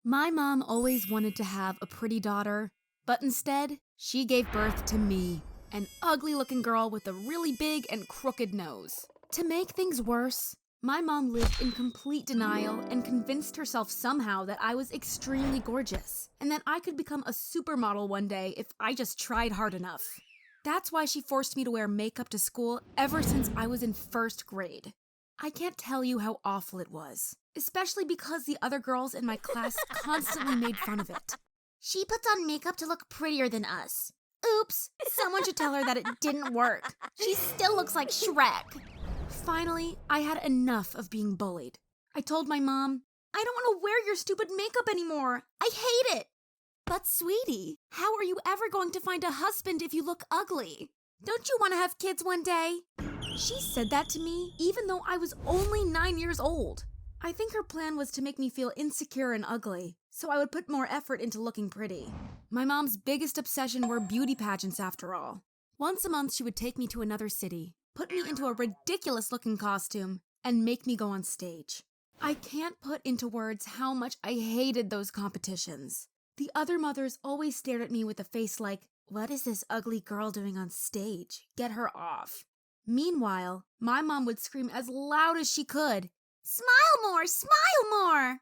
My mom always wanted to have a pretty daughter, but instead, she gave birth to me, an ugly-looking girl with a really big and crooked nose. To make things worse, my mom lived in complete denial and convinced herself somehow that I was extremely gorgeous, and that I could become a supermodel one day if I just tried hard enough. That's why she forced me to wear makeup to school ever since I was in first grade. I can't tell you how awful it was, especially because the other girls in my class constantly made fun of it. She puts on makeup to look prettier than us. Oops, someone should tell her that it didn't work. She still looks like Shrek. Finally, I had enough of being bullied. I told my mom, I don't want to wear your stupid makeup anymore. I hate it. But sweetie, how are you ever going to find a husband if you look ugly? Don't you want to have kids one day? She said that to me even though I was only 9 years old. I think her plan was to make me feel insecure and ugly, so I would put more effort into looking pretty. My mom's biggest obsession were beauty pageants after all. Once a month she would take me to another city, put me into a ridiculous-looking costume, and make me go on stage. I can't put into words how much I hated those competitions. The other mothers always stared at me with a face like, "What is this ugly girl doing on stage? Get her off." Meanwhile, my mom would scream as loud as she could, Smile more, smile more.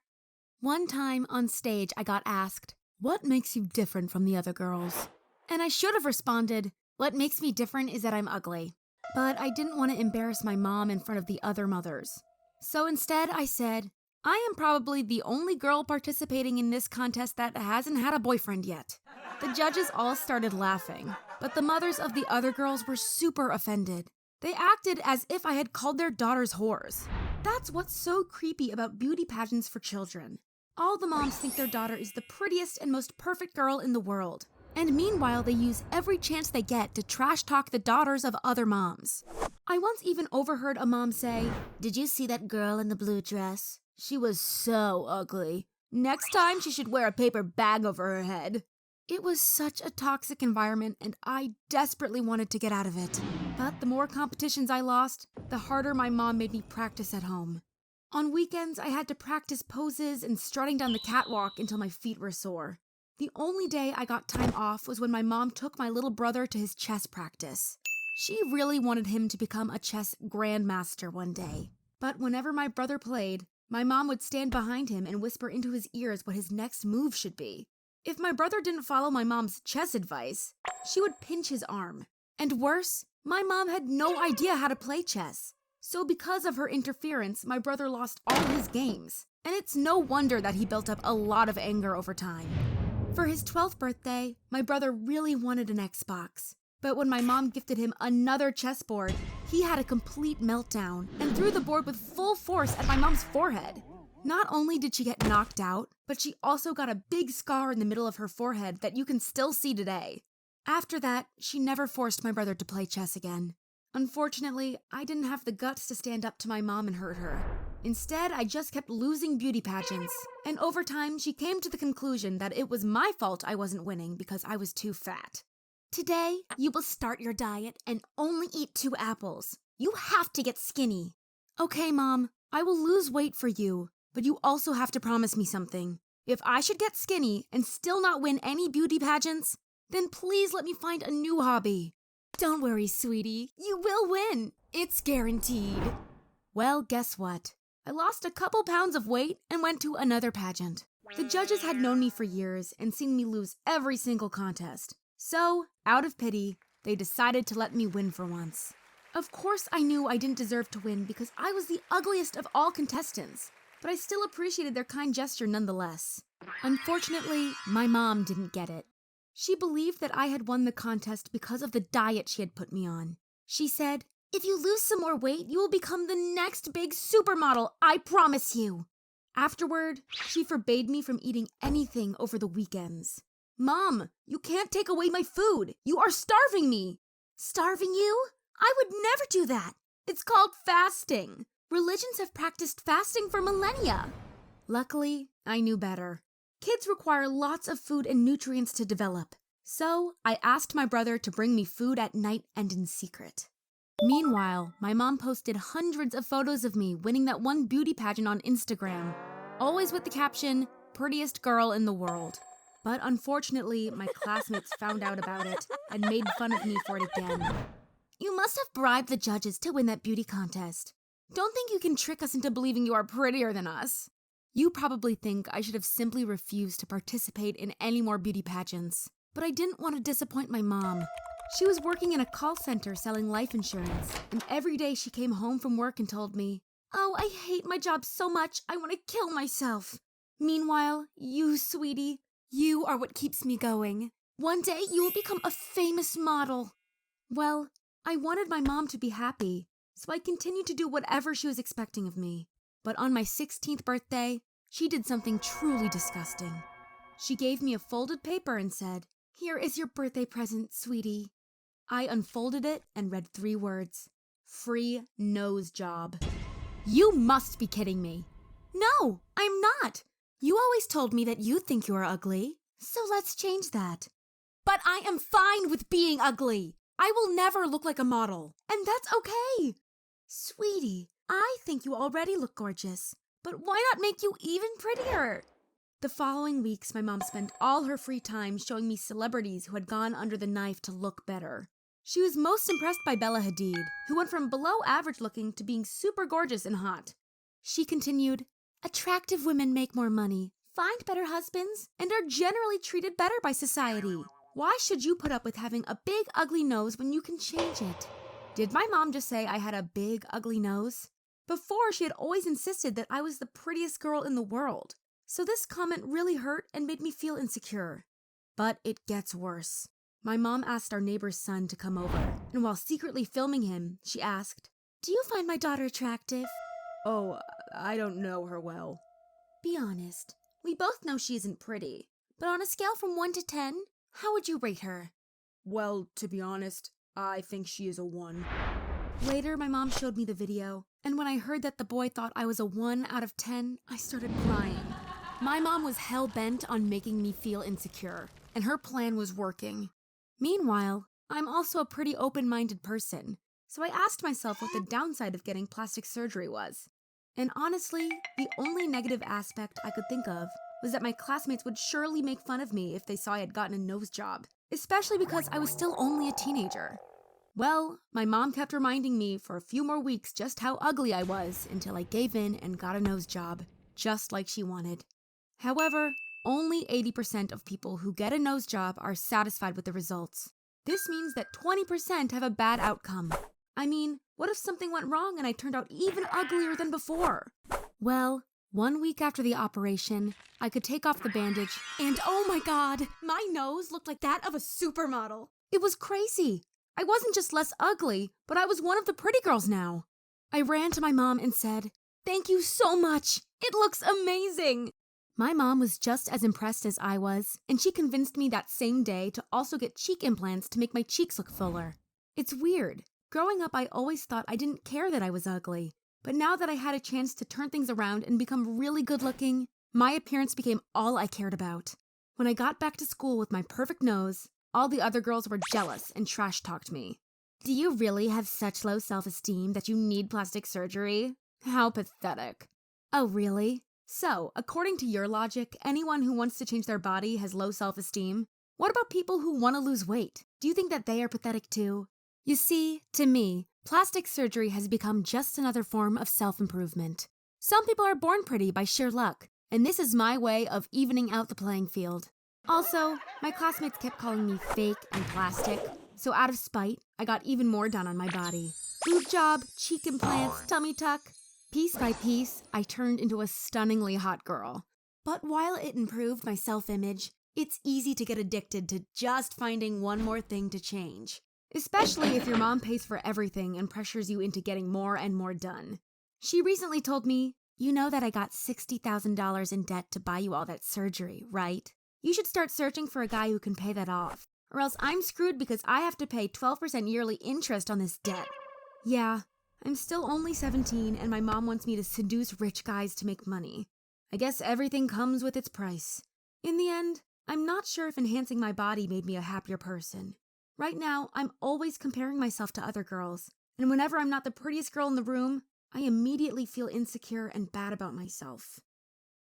One time on stage I got asked, "What makes you different from the other girls?" And I should have responded, "What makes me different is that I'm ugly." But I didn't want to embarrass my mom in front of the other mothers. So instead I said, "I am probably the only girl participating in this contest that hasn't had a boyfriend yet." The judges all started laughing, but the mothers of the other girls were super offended. They acted as if I had called their daughters whores. That's what's so creepy about beauty pageants for children. All the moms think their daughter is the prettiest and most perfect girl in the world. And meanwhile, they use every chance they get to trash talk the daughters of other moms. I once even overheard a mom say, "Did you see that girl in the blue dress? She was so ugly. Next time she should wear a paper bag over her head." It was such a toxic environment, and I desperately wanted to get out of it. But the more competitions I lost, the harder my mom made me practice at home. On weekends, I had to practice poses and strutting down the catwalk until my feet were sore. The only day I got time off was when my mom took my little brother to his chess practice. She really wanted him to become a chess grandmaster one day. But whenever my brother played, my mom would stand behind him and whisper into his ears what his next move should be. If my brother didn't follow my mom's chess advice, she would pinch his arm. And worse, my mom had no idea how to play chess. So because of her interference, my brother lost all his games. And it's no wonder that he built up a lot of anger over time. For his 12th birthday, my brother really wanted an Xbox. But when my mom gifted him another chessboard, he had a complete meltdown and threw the board with full force at my mom's forehead. Not only did she get knocked out, but she also got a big scar in the middle of her forehead that you can still see today. After that, she never forced my brother to play chess again. Unfortunately, I didn't have the guts to stand up to my mom and hurt her. Instead, I just kept losing beauty pageants, and over time, she came to the conclusion that it was my fault I wasn't winning because I was too fat. Today, you will start your diet and only eat 2 apples. You have to get skinny. Okay, Mom, I will lose weight for you, but you also have to promise me something. If I should get skinny and still not win any beauty pageants, then please let me find a new hobby. Don't worry, sweetie. You will win. It's guaranteed. Well, guess what? I lost a couple pounds of weight and went to another pageant. The judges had known me for years and seen me lose every single contest. So, out of pity, they decided to let me win for once. Of course I knew I didn't deserve to win because I was the ugliest of all contestants, but I still appreciated their kind gesture nonetheless. Unfortunately, my mom didn't get it. She believed that I had won the contest because of the diet she had put me on. She said, "If you lose some more weight, you will become the next big supermodel, I promise you." Afterward, she forbade me from eating anything over the weekends. "Mom, you can't take away my food. You are starving me." Starving you? I would never do that. It's called fasting. Religions have practiced fasting for millennia. Luckily, I knew better. Kids require lots of food and nutrients to develop. So, I asked my brother to bring me food at night and in secret. Meanwhile, my mom posted hundreds of photos of me winning that one beauty pageant on Instagram, always with the caption, prettiest girl in the world. But unfortunately, my classmates found out about it and made fun of me for it again. You must have bribed the judges to win that beauty contest. Don't think you can trick us into believing you are prettier than us. You probably think I should have simply refused to participate in any more beauty pageants, but I didn't want to disappoint my mom. She was working in a call center selling life insurance, and every day she came home from work and told me, "Oh, I hate my job so much, I want to kill myself." Meanwhile, you, sweetie, you are what keeps me going. One day you will become a famous model. Well, I wanted my mom to be happy, so I continued to do whatever she was expecting of me. But on my 16th birthday, she did something truly disgusting. She gave me a folded paper and said, "Here is your birthday present, sweetie." I unfolded it and read 3 words: free nose job. You must be kidding me. No, I'm not. You always told me that you think you are ugly, so let's change that. But I am fine with being ugly. I will never look like a model, and that's okay. Sweetie, I think you already look gorgeous, but why not make you even prettier? The following weeks, my mom spent all her free time showing me celebrities who had gone under the knife to look better. She was most impressed by Bella Hadid, who went from below average looking to being super gorgeous and hot. She continued, "Attractive women make more money, find better husbands, and are generally treated better by society. Why should you put up with having a big, ugly nose when you can change it?" Did my mom just say I had a big, ugly nose? Before, she had always insisted that I was the prettiest girl in the world. So this comment really hurt and made me feel insecure. But it gets worse. My mom asked our neighbor's son to come over, and while secretly filming him, she asked, "Do you find my daughter attractive?" "Oh, I don't know her well." "Be honest. We both know she isn't pretty. But on a scale from 1 to 10, how would you rate her?" "Well, to be honest, I think she is a 1. Later, my mom showed me the video, and when I heard that the boy thought I was a 1 out of 10, I started crying. My mom was hell-bent on making me feel insecure, and her plan was working. Meanwhile, I'm also a pretty open-minded person, so I asked myself what the downside of getting plastic surgery was. And honestly, the only negative aspect I could think of was that my classmates would surely make fun of me if they saw I had gotten a nose job, especially because I was still only a teenager. Well, my mom kept reminding me for a few more weeks just how ugly I was until I gave in and got a nose job, just like she wanted. However, only 80% of people who get a nose job are satisfied with the results. This means that 20% have a bad outcome. I mean, what if something went wrong and I turned out even uglier than before? Well, 1 week after the operation, I could take off the bandage, and oh my god, my nose looked like that of a supermodel. It was crazy. I wasn't just less ugly, but I was one of the pretty girls now. I ran to my mom and said, "Thank you so much. It looks amazing." My mom was just as impressed as I was, and she convinced me that same day to also get cheek implants to make my cheeks look fuller. It's weird. Growing up, I always thought I didn't care that I was ugly. But now that I had a chance to turn things around and become really good looking, my appearance became all I cared about. When I got back to school with my perfect nose, all the other girls were jealous and trash-talked me. "Do you really have such low self-esteem that you need plastic surgery? How pathetic." "Oh, really? So, according to your logic, anyone who wants to change their body has low self-esteem? What about people who want to lose weight? Do you think that they are pathetic too?" You see, to me, plastic surgery has become just another form of self-improvement. Some people are born pretty by sheer luck, and this is my way of evening out the playing field. Also, my classmates kept calling me fake and plastic, so out of spite, I got even more done on my body. Boob job, cheek implants, tummy tuck. Piece by piece, I turned into a stunningly hot girl. But while it improved my self-image, it's easy to get addicted to just finding one more thing to change. Especially if your mom pays for everything and pressures you into getting more and more done. She recently told me, "You know that I got $60,000 in debt to buy you all that surgery, right? You should start searching for a guy who can pay that off, or else I'm screwed because I have to pay 12% yearly interest on this debt." Yeah, I'm still only 17 and my mom wants me to seduce rich guys to make money. I guess everything comes with its price. In the end, I'm not sure if enhancing my body made me a happier person. Right now, I'm always comparing myself to other girls, and whenever I'm not the prettiest girl in the room, I immediately feel insecure and bad about myself.